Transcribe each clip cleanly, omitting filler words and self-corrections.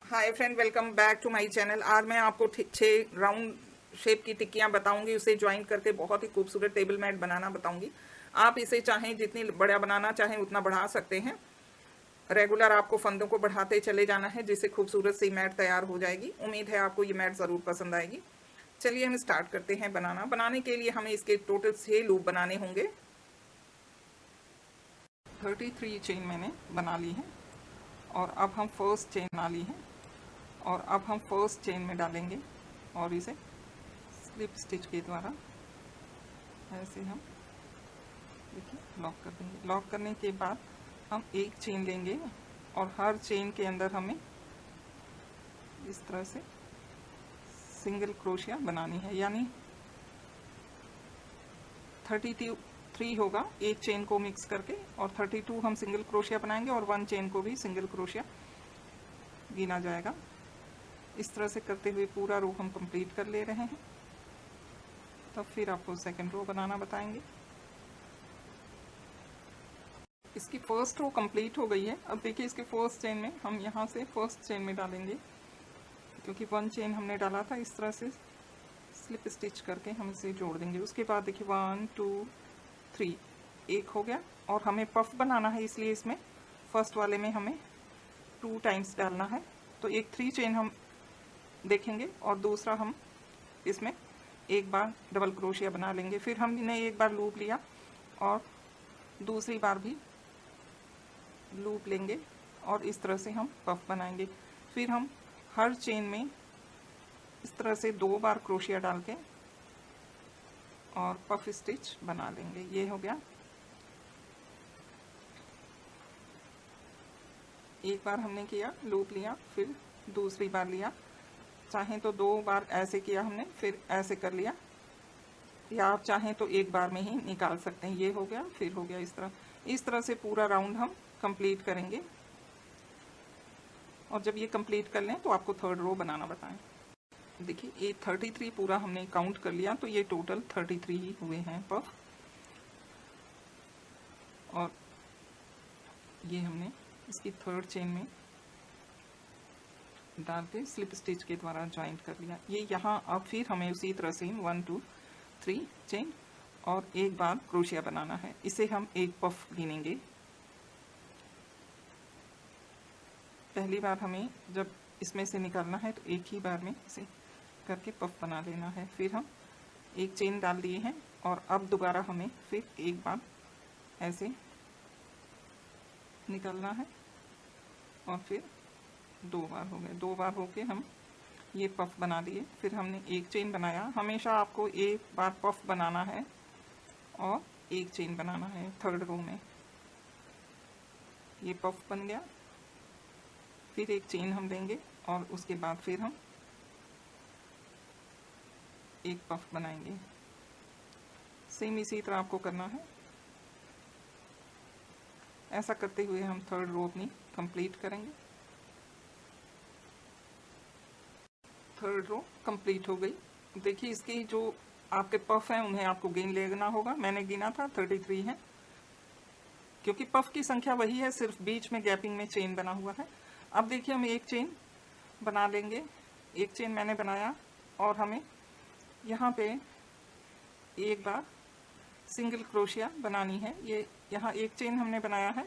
Hi friend, welcome back to my channel. आज मैं आपको 6 राउंड शेप की टिक्कियां बताऊंगी। उसे ज्वाइन करके बहुत ही खूबसूरत टेबल मैट बनाना बताऊंगी। आप इसे चाहें जितनी बड़ा बनाना चाहें उतना बढ़ा सकते हैं। रेगुलर आपको फंदों को बढ़ाते चले जाना है, जिससे खूबसूरत सी मैट तैयार हो जाएगी। उम्मीद है आपको ये मैट ज़रूर पसंद आएगी। चलिए हम स्टार्ट करते हैं बनाना। बनाने के लिए हमें इसके टोटल 6 लूप बनाने होंगे। 33 चेन मैंने बना ली है और अब हम फर्स्ट चेन बना ली है और अब हम फर्स्ट चेन में डालेंगे और इसे स्लिप स्टिच के द्वारा ऐसे हम देखिए लॉक कर देंगे। लॉक करने के बाद हम एक चेन लेंगे और हर चेन के अंदर हमें इस तरह से सिंगल क्रोशिया बनानी है, यानी 33 होगा एक चेन को मिक्स करके, और 32 हम सिंगल क्रोशिया बनाएंगे और 1 चेन को भी सिंगल क्रोशिया गिना जाएगा। इस तरह से करते हुए पूरा रो हम कंप्लीट कर ले रहे हैं। तब फिर आपको सेकंड रो बनाना बताएंगे। इसकी फर्स्ट रो कंप्लीट हो गई है। अब देखिए इसके फर्स्ट चेन में हम यहाँ से फर्स्ट चेन में डालेंगे, क्योंकि 1 चेन हमने डाला था। इस तरह से स्लिप स्टिच करके हम इसे जोड़ देंगे। उसके बाद देखिए 1 2 3 एक हो गया, और हमें पफ बनाना है, इसलिए इसमें फर्स्ट वाले में हमें 2 टाइम्स डालना है। तो एक 3 चेन हम देखेंगे और दूसरा हम इसमें एक बार डबल क्रोशिया बना लेंगे। फिर हमने एक बार लूप लिया और दूसरी बार भी लूप लेंगे और इस तरह से हम पफ बनाएंगे। फिर हम हर चेन में इस तरह से 2 बार क्रोशिया डाल के और पफ स्टिच बना लेंगे। ये हो गया। एक बार हमने किया, लूप लिया, फिर दूसरी बार लिया। चाहें तो 2 बार ऐसे किया हमने, फिर ऐसे कर लिया, या आप चाहें तो एक बार में ही निकाल सकते हैं। ये हो गया, फिर हो गया। इस तरह से पूरा राउंड हम कंप्लीट करेंगे। और जब ये कंप्लीट कर लें तो आपको थर्ड रो बनाना बताएं। देखिए ये 33 पूरा हमने काउंट कर लिया, तो ये टोटल 33 ही हुए हैं पफ। और ये हमने इसकी थर्ड चेन में डाल के स्लिप स्टिच के द्वारा ज्वाइंट कर लिया। ये यहाँ अब फिर हमें उसी तरह से 1 2 3 चेन और एक बार क्रोशिया बनाना है। इसे हम एक पफ गिनेंगे। पहली बार हमें जब इसमें से निकालना है तो एक ही बार में इसे करके पफ बना लेना है। फिर हम एक चेन डाल दिए हैं और अब दोबारा हमें फिर एक बार ऐसे निकालना है और फिर 2 बार हो गए। 2 बार होके हम ये पफ बना लिए। फिर हमने एक चेन बनाया। हमेशा आपको एक बार पफ बनाना है और एक चेन बनाना है थर्ड रो में। ये पफ बन गया। फिर एक चेन हम लेंगे और उसके बाद फिर हम एक पफ बनाएंगे। सेम इसी तरह आपको करना है। ऐसा करते हुए हम थर्ड रो अपनी कंप्लीट करेंगे। थर्ड रो कंप्लीट हो गई। देखिए इसकी जो आपके पफ हैं उन्हें आपको गिन लेना होगा। मैंने गिना था 33 है, क्योंकि पफ की संख्या वही है, सिर्फ बीच में गैपिंग में चेन बना हुआ है। अब देखिए हम एक चेन बना लेंगे। एक चेन मैंने बनाया और हमें यहाँ पे एक बार सिंगल क्रोशिया बनानी है। ये यहाँ एक चेन हमने बनाया है,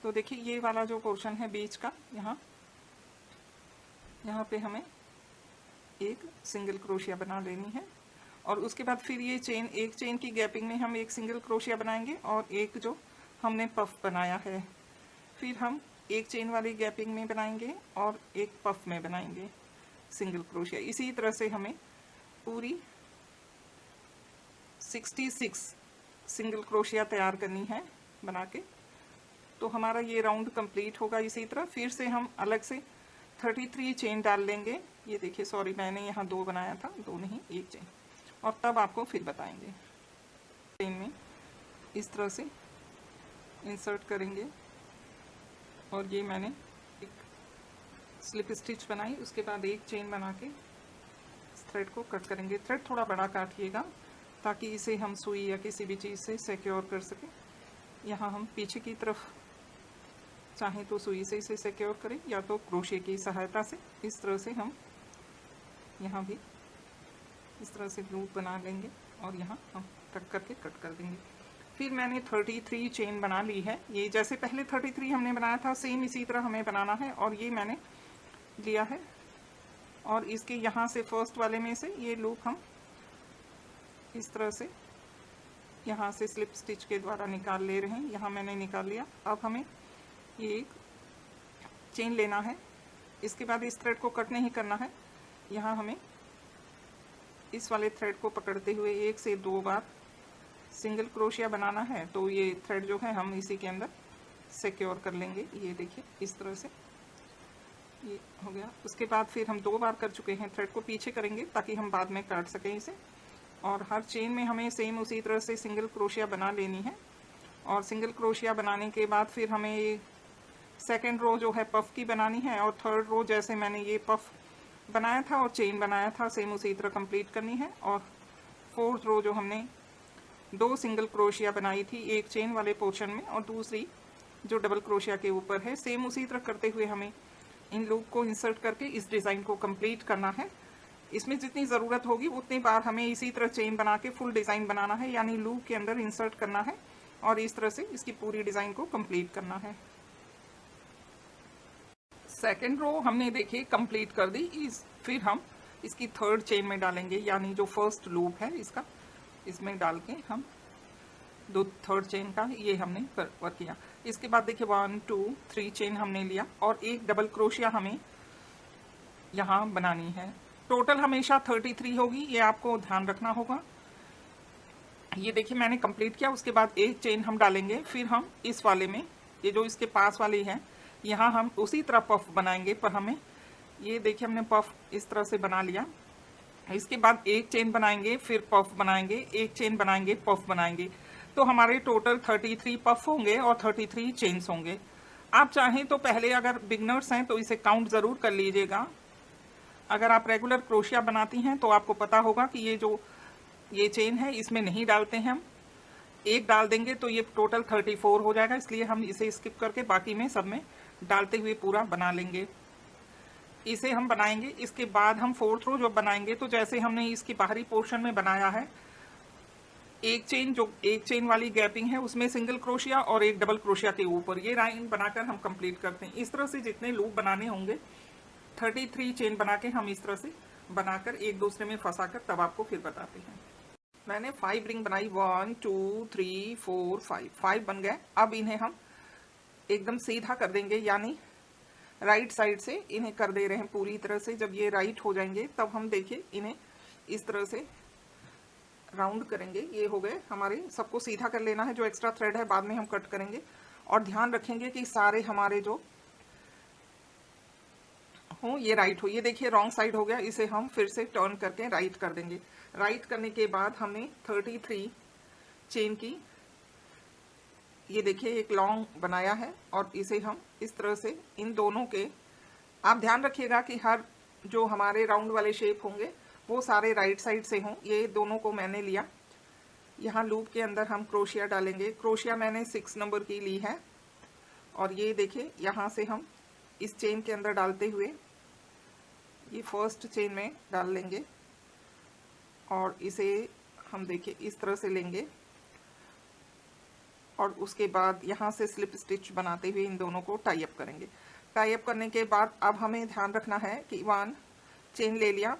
तो देखिए ये वाला जो पोर्शन है बीच का, यहाँ पे हमें एक सिंगल क्रोशिया बना लेनी है। और उसके बाद फिर ये चेन, एक चेन की गैपिंग में हम एक सिंगल क्रोशिया बनाएंगे और एक जो हमने पफ बनाया है फिर हम एक चेन वाली गैपिंग में बनाएंगे और एक पफ में बनाएंगे सिंगल क्रोशिया। इसी तरह से हमें पूरी 66 सिंगल क्रोशिया तैयार करनी है बना के। तो हमारा ये राउंड कंप्लीट होगा। इसी तरह फिर से हम अलग से 33 चेन डाल लेंगे। ये देखिए, सॉरी मैंने यहाँ 2 बनाया था, 2 नहीं 1 चेन, और तब आपको फिर बताएंगे। चेन में इस तरह से इंसर्ट करेंगे और ये मैंने एक स्लिप स्टिच बनाई। उसके बाद एक चेन बना के इस थ्रेड को कट करेंगे। थ्रेड थोड़ा बड़ा काटिएगा ताकि इसे हम सुई या किसी भी चीज़ से सिक्योर कर सकें। यहाँ हम पीछे की तरफ चाहे तो सुई से इसे सिक्योर करें या तो क्रोशे की सहायता से। इस तरह से हम यहाँ भी इस तरह से लूप बना लेंगे और यहाँ हम कट करके कट कर देंगे। फिर मैंने 33 चेन बना ली है। ये जैसे पहले 33 हमने बनाया था सेम इसी तरह हमें बनाना है। और ये मैंने लिया है और इसके यहाँ से फर्स्ट वाले में से ये लूप हम इस तरह से यहाँ से स्लिप स्टिच के द्वारा निकाल ले रहे हैं। यहाँ मैंने निकाल लिया। अब हमें ये एक चेन लेना है। इसके बाद इस थ्रेड को कट नहीं करना है। यहाँ हमें इस वाले थ्रेड को पकड़ते हुए 1 से 2 बार सिंगल क्रोशिया बनाना है। तो ये थ्रेड जो है हम इसी के अंदर सिक्योर कर लेंगे। ये देखिए इस तरह से ये हो गया। उसके बाद फिर हम 2 बार कर चुके हैं, थ्रेड को पीछे करेंगे ताकि हम बाद में काट सकें इसे। और हर चेन में हमें सेम उसी तरह से सिंगल क्रोशिया बना लेनी है। और सिंगल क्रोशिया बनाने के बाद फिर हमें ये सेकेंड रो जो है पफ की बनानी है। और थर्ड रो जैसे मैंने ये पफ बनाया था और चेन बनाया था सेम उसी तरह कंप्लीट करनी है। और फोर्थ रो जो हमने 2 सिंगल क्रोशिया बनाई थी, एक चेन वाले पोर्शन में और दूसरी जो डबल क्रोशिया के ऊपर है, सेम उसी तरह करते हुए हमें इन लूप को इंसर्ट करके इस डिज़ाइन को कंप्लीट करना है। इसमें जितनी ज़रूरत होगी उतनी बार हमें इसी तरह चेन बना के फुल डिज़ाइन बनाना है, यानी लूप के अंदर इंसर्ट करना है और इस तरह से इसकी पूरी डिज़ाइन को कंप्लीट करना है। सेकेंड रो हमने देखिए कंप्लीट कर दी। फिर हम इसकी थर्ड चेन में डालेंगे, यानी जो फर्स्ट लूप है इसका इसमें डाल के हम थर्ड चेन का ये हमने वर्क किया। इसके बाद देखिए 1 2 3 चेन हमने लिया और एक डबल क्रोशिया हमें यहाँ बनानी है। टोटल हमेशा 33 होगी, ये आपको ध्यान रखना होगा। ये देखिए मैंने कंप्लीट किया। उसके बाद एक चेन हम डालेंगे। फिर हम इस वाले में ये जो इसके पास वाली है यहाँ हम उसी तरह पफ बनाएंगे, पर हमें ये देखिए हमने पफ इस तरह से बना लिया। इसके बाद एक चेन बनाएंगे, फिर पफ बनाएंगे, एक चेन बनाएंगे, पफ बनाएंगे। तो हमारे टोटल 33 पफ होंगे और 33 चेन्स होंगे। आप चाहें तो पहले अगर बिगनर्स हैं तो इसे काउंट ज़रूर कर लीजिएगा। अगर आप रेगुलर क्रोशिया बनाती हैं तो आपको पता होगा कि ये चेन है इसमें नहीं डालते हैं हम, एक डाल देंगे तो ये टोटल 34 हो जाएगा। इसलिए हम इसे स्किप करके बाकी में सब में डालते हुए पूरा बना लेंगे। इसे हम बनाएंगे। इसके बाद हम फोर्थ रो जो बनाएंगे तो जैसे हमने इसकी बाहरी पोर्शन में बनाया है, एक चेन वाली गैपिंग है उसमें सिंगल क्रोशिया और एक डबल क्रोशिया के ऊपर ये लाइन बनाकर हम कंप्लीट करते हैं। इस तरह से जितने लूप बनाने होंगे 33 चेन बना के हम इस तरह से बनाकर एक दूसरे में फंसाकर तब आपको फिर बताते हैं। मैंने 5 रिंग बनाई, 1 2 3 4 5 बन गए। अब इन्हें हम एकदम सीधा कर देंगे, यानी राइट साइड से इन्हें कर दे रहे हैं पूरी तरह से। जब ये राइट हो जाएंगे तब हम देखिए इन्हें इस तरह से राउंड करेंगे। ये हो गए हमारे, सबको सीधा कर लेना है। जो एक्स्ट्रा थ्रेड है बाद में हम कट करेंगे। और ध्यान रखेंगे कि सारे हमारे जो हो ये राइट हो। ये देखिए रॉन्ग साइड हो गया, इसे हम फिर से टर्न करके राइट कर देंगे। राइट करने के बाद हमने 33 चेन की ये देखिए एक लॉन्ग बनाया है और इसे हम इस तरह से इन दोनों के, आप ध्यान रखिएगा कि हर जो हमारे राउंड वाले शेप होंगे वो सारे राइट साइड से हों। ये दोनों को मैंने लिया। यहाँ लूप के अंदर हम क्रोशिया डालेंगे। क्रोशिया मैंने 6 नंबर की ली है और ये देखिए यहाँ से हम इस चेन के अंदर डालते हुए ये फर्स्ट चेन में डाल लेंगे और इसे हम देखिए इस तरह से लेंगे और उसके बाद यहाँ से स्लिप स्टिच बनाते हुए इन दोनों को टाई अप करेंगे। टाई अप करने के बाद अब हमें ध्यान रखना है कि 1 चेन ले लिया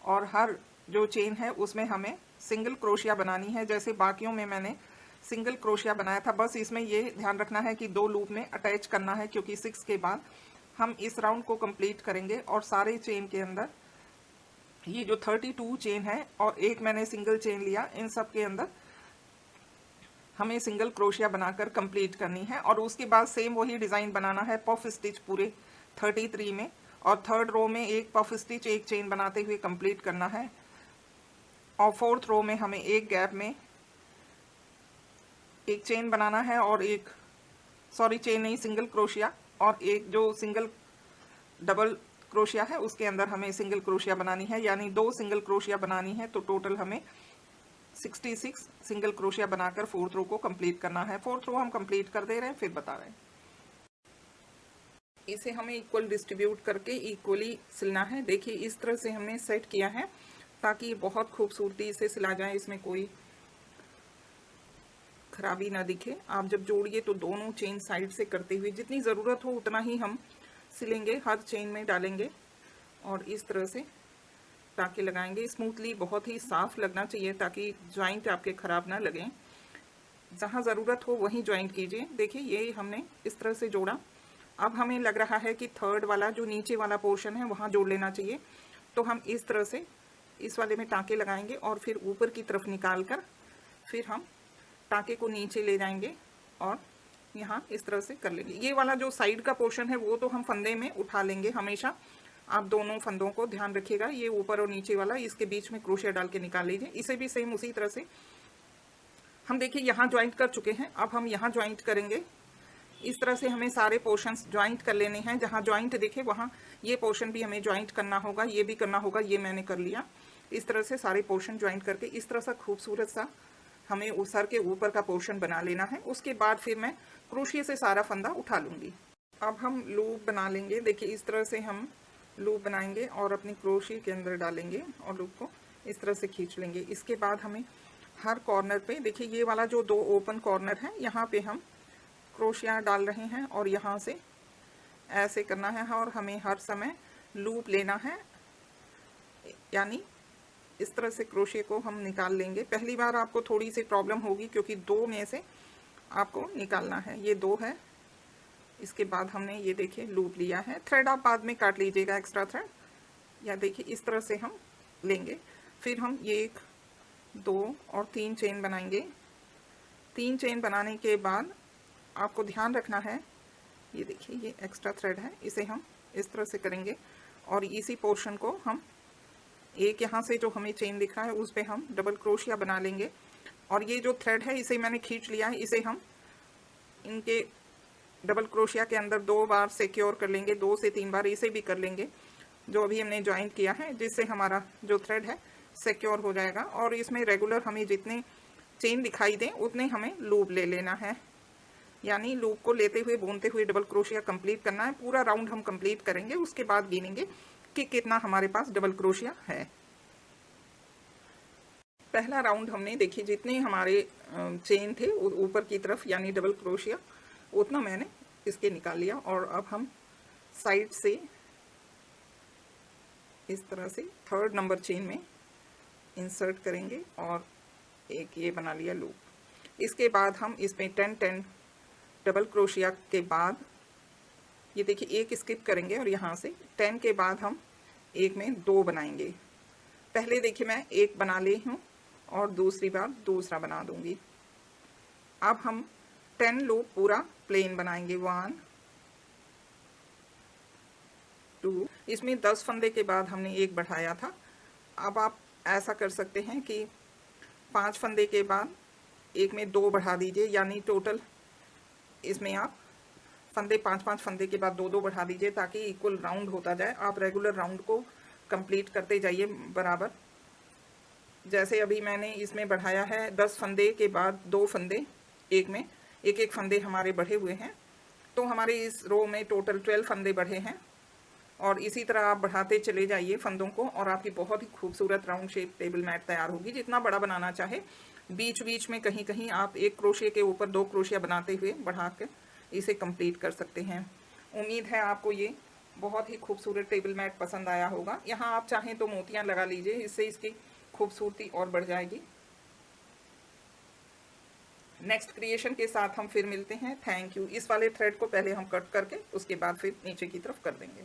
और हर जो चेन है उसमें हमें सिंगल क्रोशिया बनानी है। जैसे बाकियों में मैंने सिंगल क्रोशिया बनाया था, बस इसमें ये ध्यान रखना है कि 2 लूप में अटैच करना है, क्योंकि 6 के बाद हम इस राउंड को कंप्लीट करेंगे। और सारे चेन के अंदर ये जो 32 चेन है और एक मैंने सिंगल चेन लिया, इन सब के अंदर हमें सिंगल क्रोशिया बनाकर कंप्लीट करनी है। और उसके बाद सेम वही डिज़ाइन बनाना है, पफ स्टिच पूरे 33 में, और थर्ड रो में एक पफ स्टिच एक चेन बनाते हुए कंप्लीट करना है। और फोर्थ रो में हमें एक गैप में एक चेन बनाना है और एक चेन नहीं, सिंगल क्रोशिया, और एक जो सिंगल डबल क्रोशिया है उसके अंदर हमें सिंगल क्रोशिया बनानी है, यानी 2 सिंगल क्रोशिया बनानी है। तो टोटल हमें 66 सिंगल क्रोशिया बनाकर फोर्थ रो को कंप्लीट करना है। फोर्थ रो हम कंप्लीट कर दे रहे हैं, फिर बता रहे हैं। इसे हमें इक्वल डिस्ट्रीब्यूट करके इक्वली सिलना है। देखिए इस तरह से हमने सेट किया है ताकि ये बहुत खूबसूरती से सिला जाए, इसमें कोई खराबी ना दिखे। आप जब जोड़िए तो दोनों चेन साइड से करते हुए जितनी ज़रूरत हो उतना ही हम सिलेंगे, हर चेन में डालेंगे और इस तरह से टाँके लगाएंगे स्मूथली। बहुत ही साफ लगना चाहिए ताकि जॉइंट आपके ख़राब ना लगें। जहाँ ज़रूरत हो वहीं जॉइंट कीजिए। देखिए ये हमने इस तरह से जोड़ा। अब हमें लग रहा है कि थर्ड वाला जो नीचे वाला पोर्शन है वहाँ जोड़ लेना चाहिए, तो हम इस तरह से इस वाले में टाँके लगाएंगे और फिर ऊपर की तरफ निकाल कर फिर हम टाँके को नीचे ले जाएंगे और यहाँ इस तरह से कर लेंगे। ये वाला जो साइड का पोर्शन है वो तो हम फंदे में उठा लेंगे हमेशा। आप दोनों फंदों को ध्यान रखिएगा, ये ऊपर और नीचे वाला इसके बीच में क्रोशिया डाल के निकाल लीजिए। इसे भी सेम उसी तरह से हम देखिए यहाँ ज्वाइंट कर चुके हैं। अब हम यहाँ ज्वाइंट करेंगे। इस तरह से हमें सारे पोर्शंस ज्वाइंट कर लेने हैं। जहाँ ज्वाइंट दिखे वहाँ ये पोर्शन भी हमें ज्वाइंट करना होगा, ये भी करना होगा। ये मैंने कर लिया। इस तरह से सारे पोर्शन ज्वाइंट करके इस तरह सा खूबसूरत सा हमें उस सर के ऊपर का पोर्शन बना लेना है। उसके बाद फिर मैं क्रोशिया से सारा फंदा उठा लूँगी। अब हम लूप बना लेंगे। देखिए इस तरह से हम लूप बनाएंगे और अपनी क्रोशिया के अंदर डालेंगे और लूप को इस तरह से खींच लेंगे। इसके बाद हमें हर कॉर्नर पे देखिए ये वाला जो दो ओपन कॉर्नर है यहाँ पे हम क्रोशिया डाल रहे हैं और यहाँ से ऐसे करना है और हमें हर समय लूप लेना है, यानी इस तरह से क्रोशिया को हम निकाल लेंगे। पहली बार आपको थोड़ी सी प्रॉब्लम होगी क्योंकि दो में से आपको निकालना है। ये दो है, इसके बाद हमने ये देखिए लूप लिया है। थ्रेड आप बाद में काट लीजिएगा, एक्स्ट्रा थ्रेड, या देखिए इस तरह से हम लेंगे। फिर हम ये 1 2 और 3 चेन बनाएंगे। 3 चेन बनाने के बाद आपको ध्यान रखना है, ये देखिए ये एक्स्ट्रा थ्रेड है, इसे हम इस तरह से करेंगे और इसी पोर्शन को हम एक यहाँ से जो हमें चेन दिख रहा है उस पे हम डबल क्रोशिया बना लेंगे। और ये जो थ्रेड है इसे मैंने खींच लिया है, इसे हम इनके डबल क्रोशिया के अंदर 2 बार सिक्योर कर लेंगे, 2 से 3 बार इसे भी कर लेंगे जो अभी हमने ज्वाइंट किया है, जिससे हमारा जो थ्रेड है सिक्योर हो जाएगा। और इसमें रेगुलर हमें जितने चेन दिखाई दें उतने हमें लूप ले लेना है, यानी लूप को लेते हुए बुनते हुए डबल क्रोशिया कंप्लीट करना है। पूरा राउंड हम कंप्लीट करेंगे, उसके बाद गिनेंगे कि कितना हमारे पास डबल क्रोशिया है। पहला राउंड हमने देखिए जितने हमारे चेन थे ऊपर की तरफ यानी डबल क्रोशिया उतना मैंने इसके निकाल लिया। और अब हम साइड से इस तरह से थर्ड नंबर चेन में इंसर्ट करेंगे और एक ये बना लिया लूप। इसके बाद हम इसमें 10 डबल क्रोशिया के बाद ये देखिए एक स्किप करेंगे और यहाँ से 10 के बाद हम एक में 2 बनाएंगे। पहले देखिए मैं एक बना ली हूँ और दूसरी बार दूसरा बना दूंगी। अब हम 10 लूप पूरा प्लेन बनाएंगे। 1 2, इसमें 10 फंदे के बाद हमने एक बढ़ाया था। अब आप ऐसा कर सकते हैं कि 5 फंदे के बाद एक में 2 बढ़ा दीजिए, यानी टोटल इसमें आप फंदे 5-5 फंदे के बाद 2-2 बढ़ा दीजिए ताकि इक्वल राउंड होता जाए। आप रेगुलर राउंड को कंप्लीट करते जाइए बराबर। जैसे अभी मैंने इसमें बढ़ाया है 10 फंदे के बाद 2 फंदे, एक में एक फंदे हमारे बढ़े हुए हैं, तो हमारे इस रो में टोटल 12 फंदे बढ़े हैं। और इसी तरह आप बढ़ाते चले जाइए फंदों को और आपकी बहुत ही खूबसूरत राउंड शेप टेबल मैट तैयार होगी। जितना बड़ा बनाना चाहे, बीच बीच में कहीं कहीं आप एक क्रोशिया के ऊपर 2 क्रोशिया बनाते हुए बढ़ा कर इसे कंप्लीट कर सकते हैं। उम्मीद है आपको ये बहुत ही खूबसूरत टेबल मैट पसंद आया होगा। यहाँ आप चाहें तो मोतियाँ लगा लीजिए, इससे इसकी खूबसूरती और बढ़ जाएगी। नेक्स्ट क्रिएशन के साथ हम फिर मिलते हैं। Thank you. इस वाले थ्रेड को पहले हम कट करके उसके बाद फिर नीचे की तरफ कर देंगे।